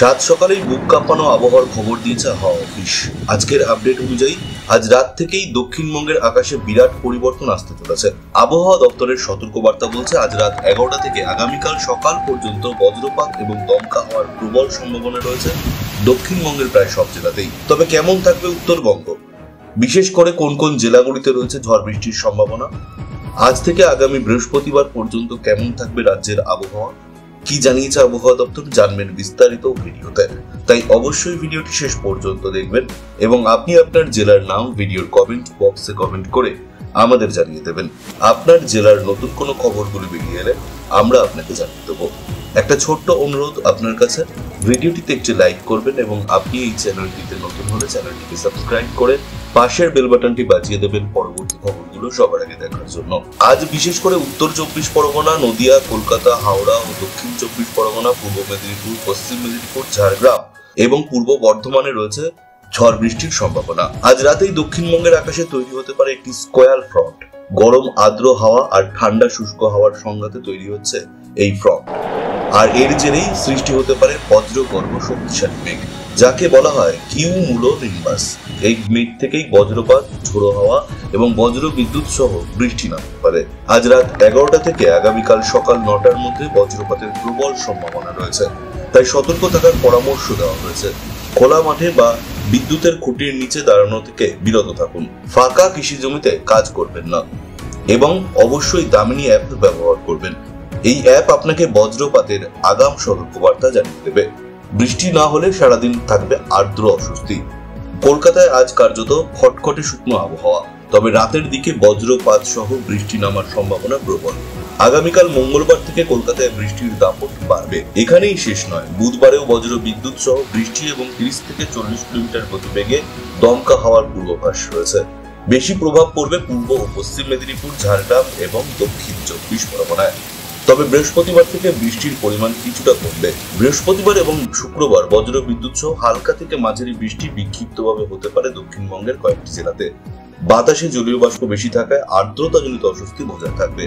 সাত সকালেই বুক কাঁপানো আবহাওয়ার খবর দিয়েছে হাওয়া অফিস। আজকের আপডেট অনুযায়ী আজ রাত থেকেই দক্ষিণবঙ্গের আকাশে বিরাট পরিবর্তন আসতে চলেছে। আবহাওয়া দপ্তরের সতর্কবার্তা বলছে আজ রাত 11টা থেকে আগামীকাল সকাল পর্যন্ত বজ্রপাত এবং দমকা হওয়ার প্রবল সম্ভাবনা রয়েছে দক্ষিণবঙ্গের প্রায় সব জেলাতেই। তবে কেমন থাকবে উত্তরবঙ্গ, বিশেষ করে কোন কোন জেলাগুলিতে রয়েছে ঝড় বৃষ্টির সম্ভাবনা, আজ থেকে আগামী বৃহস্পতিবার পর্যন্ত কেমন থাকবে রাজ্যের আবহাওয়া, কি জানিয়েছে আবহাওয়া দপ্তর জানবেন বিস্তারিত ভিডিওতে। তাই অবশ্যই ভিডিওটি শেষ পর্যন্ত দেখবেন এবং আপনি আপনার জেলার নাম ভিডিওর কমেন্ট বক্সে কমেন্ট করে আমাদের জানিয়ে দেবেন। আপনার জেলার নতুন কোনো খবরগুলি বেরিয়ে এলে আমরা আপনাকে জানিয়ে দেবো। একটা ছোট্ট অনুরোধ আপনার কাছে, ভিডিওটিতে একটি লাইক করবেন এবং আপনি এই চ্যানেলটিতে নতুন হলে চ্যানেলটিকে সাবস্ক্রাইব করে পাশের বেল বাটনটি বাজিয়ে দেবেন পরবর্তী খবরগুলো সবার আগে দেখার জন্য। আজ বিশেষ করে উত্তর 24 পরগনা, নদিয়া, কলকাতা, হাওড়া ও দক্ষিণ 24 পরগনা, পূর্ব মেদিনীপুর, পশ্চিম মেদিনীপুর, ঝাড়গ্রাম এবং পূর্ব বর্ধমানে রয়েছে ঝড় বৃষ্টির সম্ভাবনা। আজ রাতেই দক্ষিণবঙ্গের আকাশে তৈরি হতে পারে একটি স্কোয়ার ফ্রন্ট। গরম আর্দ্র হাওয়া আর ঠান্ডা শুষ্ক হাওয়ার সংঘাতে তৈরি হচ্ছে এই ফ্রন্ট, আর এর জেরেই সৃষ্টি হতে পারে বজ্রগর্ভ শক্তিশালী মেঘ, যাকে বলা হয় কিউমুলোনিম্বাস। এই মেঘ থেকেই বজ্রপাত, ঝোড়ো হাওয়া এবং বজ্র বিদ্যুৎ সহ বৃষ্টি নামতে পারে। আজ রাত 11টা থেকে আগামীকাল সকাল 9টার মধ্যে বজ্রপাতের প্রবল সম্ভাবনা রয়েছে, তাই সতর্ক থাকার পরামর্শ দেওয়া হয়েছে। খোলা মাঠে বা বিদ্যুতের খুঁটির নিচে দাঁড়ানো থেকে বিরত থাকুন, ফাঁকা কৃষি জমিতে কাজ করবেন না এবং অবশ্যই দামিনী অ্যাপ ব্যবহার করবেন। এই অ্যাপ আপনাকে বজ্রপাতের আগাম সতর্কবার্তা জানিয়ে দেবে। বৃষ্টি না হলে সারাদিন থাকবে আর্দ্র অস্বস্তি। কলকাতায় আজ কার্যত খটখটে শুকনো আবহাওয়া, তবে রাতের দিকে বজ্রপাত সহ বৃষ্টি নামার সম্ভাবনা প্রবল। আগামীকাল মঙ্গলবার থেকে কলকাতায় বৃষ্টির দাপট বাড়বে। এখানেই শেষ নয়, বুধবারেও বজ্র বিদ্যুৎ সহ বৃষ্টি এবং 30 থেকে 40 কিলোমিটার গতিবেগে দমকা হওয়ার পূর্বাভাস রয়েছে। বেশি প্রভাব পড়বে পূর্ব ও পশ্চিম মেদিনীপুর, ঝাড়গ্রাম এবং দক্ষিণ 24 পরগনায়। তবে বৃহস্পতিবার থেকে বৃষ্টির পরিমাণ কিছুটা কমবে। বৃহস্পতিবার এবং শুক্রবার বজ্র বিদ্যুৎ সহ হালকা থেকে মাঝারি বৃষ্টি বিক্ষিপ্তভাবে হতে পারে দক্ষিণবঙ্গের কয়েকটি জেলাতে। বাতাসে জলীয় বাষ্প বেশি থাকায় আর্দ্রতাজনিত অস্বস্তি বজায় থাকবে।